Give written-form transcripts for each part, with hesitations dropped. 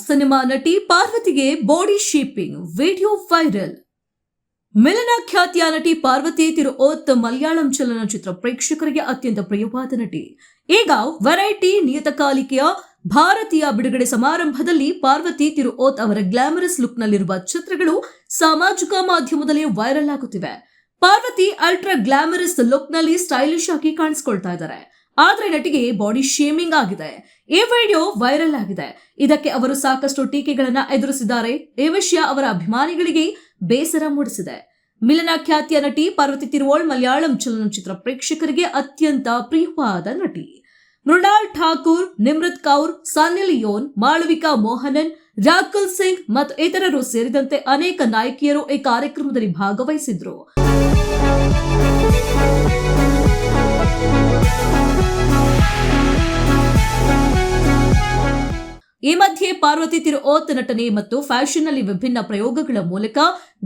Cinema ನಟಿ ಪಾರ್ವತಿಗೆ body shaping video viral. ಮಿಲನ ಖ್ಯಾತಿಯ ನಟಿ ಪಾರ್ವತಿ ತಿರುಓತ್ ಮಲಯಾಳಂ ಚಲನಚಿತ್ರ ಪ್ರೇಕ್ಷಕರಿಗೆ ಅತ್ಯಂತ ಪ್ರಿಯವಾದ ನಟಿ. ಈಗ ವೆರೈಟಿ ನಿಯತಕಾಲಿಕೆಯ ಭಾರತೀಯ ಬಿಡುಗಡೆ ಸಮಾರಂಭದಲ್ಲಿ ಪಾರ್ವತಿ ತಿರುಓತ್ ಅವರ ಗ್ಲಾಮರಸ್ ಲುಕ್ನಲ್ಲಿರುವ ಚಿತ್ರಗಳು ಸಾಮಾಜಿಕ ಮಾಧ್ಯಮದಲ್ಲಿ ವೈರಲ್ ಆಗುತ್ತಿವೆ. ಪಾರ್ವತಿ ಅಲ್ಟ್ರಾ ಗ್ಲಾಮರಸ್ ಲುಕ್ನಲ್ಲಿ ಸ್ಟೈಲಿಶ್ ಆಗಿ ಕಾಣಿಸಿಕೊಳ್ತಾ ಇದ್ದಾರೆ. ಆದ್ರೆ ನಟಿಗೆ ಬಾಡಿ ಶೇಮಿಂಗ್ ಆಗಿದೆ. ಈ ವಿಡಿಯೋ ವೈರಲ್ ಆಗಿದೆ. ಇದಕ್ಕೆ ಅವರು ಸಾಕಷ್ಟು ಟೀಕೆಗಳನ್ನ ಎದುರಿಸಿದ್ದಾರೆ. ಈ ವಿಷಯ ಅವರ ಅಭಿಮಾನಿಗಳಿಗೆ ಬೇಸರ ಮೂಡಿಸಿದೆ. ಮಿಲನ ಖ್ಯಾತಿಯ ನಟಿ ಪಾರ್ವತಿ ತಿರುಓಳ್ ಮಲಯಾಳಂ ಚಲನಚಿತ್ರ ಪ್ರೇಕ್ಷಕರಿಗೆ ಅತ್ಯಂತ ಪ್ರಿಯವಾದ ನಟಿ. ಮೃಣಾಲ್ ಠಾಕೂರ್, ನಿಮ್ರತ್ ಕೌರ್, ಸನ್ನಿ ಲಿಯೋನ್, ಮಾಳವಿಕಾ ಮೋಹನನ್, ರಾಕುಲ್ ಸಿಂಗ್ ಮತ್ತು ಇತರರು ಸೇರಿದಂತೆ ಅನೇಕ ನಾಯಕಿಯರು ಈ ಕಾರ್ಯಕ್ರಮದಲ್ಲಿ ಭಾಗವಹಿಸಿದ್ರು. ಈ ಮಧ್ಯೆ ಪಾರ್ವತಿ ತಿರುಓತ್ ನಟನೆ ಮತ್ತು ಫ್ಯಾಷನ್ ನಲ್ಲಿ ವಿಭಿನ್ನ ಪ್ರಯೋಗಗಳ ಮೂಲಕ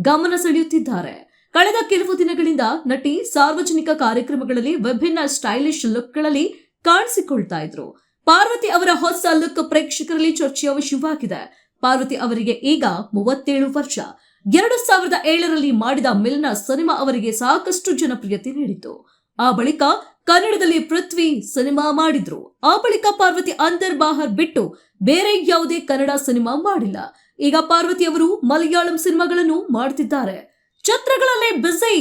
ಗಮನ ಸೆಳೆಯುತ್ತಿದ್ದಾರೆ. ಕಳೆದ ಕೆಲವು ದಿನಗಳಿಂದ ನಟಿ ಸಾರ್ವಜನಿಕ ಕಾರ್ಯಕ್ರಮಗಳಲ್ಲಿ ವಿಭಿನ್ನ ಸ್ಟೈಲಿಶ್ ಲುಕ್ಗಳಲ್ಲಿ ಕಾಣಿಸಿಕೊಳ್ತಾ ಇದ್ರು. ಪಾರ್ವತಿ ಅವರ ಹೊಸ ಲುಕ್ ಪ್ರೇಕ್ಷಕರಲ್ಲಿ ಚರ್ಚೆಯ ವಿಷಯವಾಗಿದೆ. ಪಾರ್ವತಿ ಅವರಿಗೆ ಈಗ 37 ವರ್ಷ. 2007ರಲ್ಲಿ ಮಾಡಿದ ಮಿಲನ ಸಿನಿಮಾ ಅವರಿಗೆ ಸಾಕಷ್ಟು ಜನಪ್ರಿಯತೆ ನೀಡಿತು. ಆ ಬಳಿಕ ಕನ್ನಡದಲ್ಲಿ ಪೃಥ್ವಿ ಸಿನಿಮಾ ಮಾಡಿದ್ರು. ಆ ಬಳಿಕ ಪಾರ್ವತಿ ಅಂದರ್ ಬಾಹರ್ ಬಿಟ್ಟು ಬೇರೆ ಯಾವುದೇ ಕನ್ನಡ ಸಿನಿಮಾ ಮಾಡಿಲ್ಲ. ಈಗ ಪಾರ್ವತಿ ಅವರು ಮಲಯಾಳಂ ಸಿನಿಮಾಗಳನ್ನು ಮಾಡುತ್ತಿದ್ದಾರೆ. ಚಿತ್ರಗಳಲ್ಲೇ ಬ್ಯುಸಿ.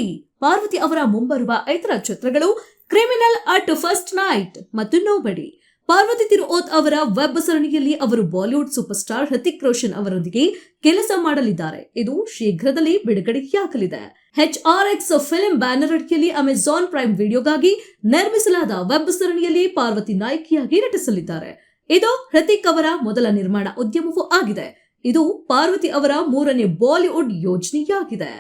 ಪಾರ್ವತಿ ಅವರ ಮುಂಬರುವ ಇತರ ಚಿತ್ರಗಳು ಕ್ರಿಮಿನಲ್ ಅಟ್ ಫಸ್ಟ್ ನೈಟ್ ಮತ್ತು ನೋಬಡಿ. ಪಾರ್ವತಿ ತಿರುಓತ್ ಅವರ ವೆಬ್ ಸರಣಿಯಲ್ಲಿ ಅವರು Bollywood super star Hrithik Roshan ಅವರೊಂದಿಗೆ ಕೆಲಸ ಮಾಡಲಿದ್ದಾರೆ. ಇದು ಶೀಘ್ರದಲ್ಲಿ ಬಿಡುಗಡೆಯಾಗಲಿದೆ. HRX ಫಿಲ್ಮ್ ಬ್ಯಾನರ್ ಅಡಿಯಲ್ಲಿ ಅಮೆಜಾನ್ ಪ್ರೈಮ್ ವಿಡಿಯೋಗಾಗಿ ನಿರ್ಮಿಸಲಾದ ವೆಬ್ ಸರಣಿಯಲ್ಲಿ ಪಾರ್ವತಿ ನಾಯಕಿಯಾಗಿ ನಟಿಸಲಿದ್ದಾರೆ. ಇದು ಹೃತಿಕ್ ಅವರ ಮೊದಲ ನಿರ್ಮಾಣ ಉದ್ಯಮವೂ ಆಗಿದೆ. ಇದು ಪಾರ್ವತಿ ಅವರ 3ನೇ ಬಾಲಿವುಡ್ ಯೋಜನೆಯಾಗಿದೆ.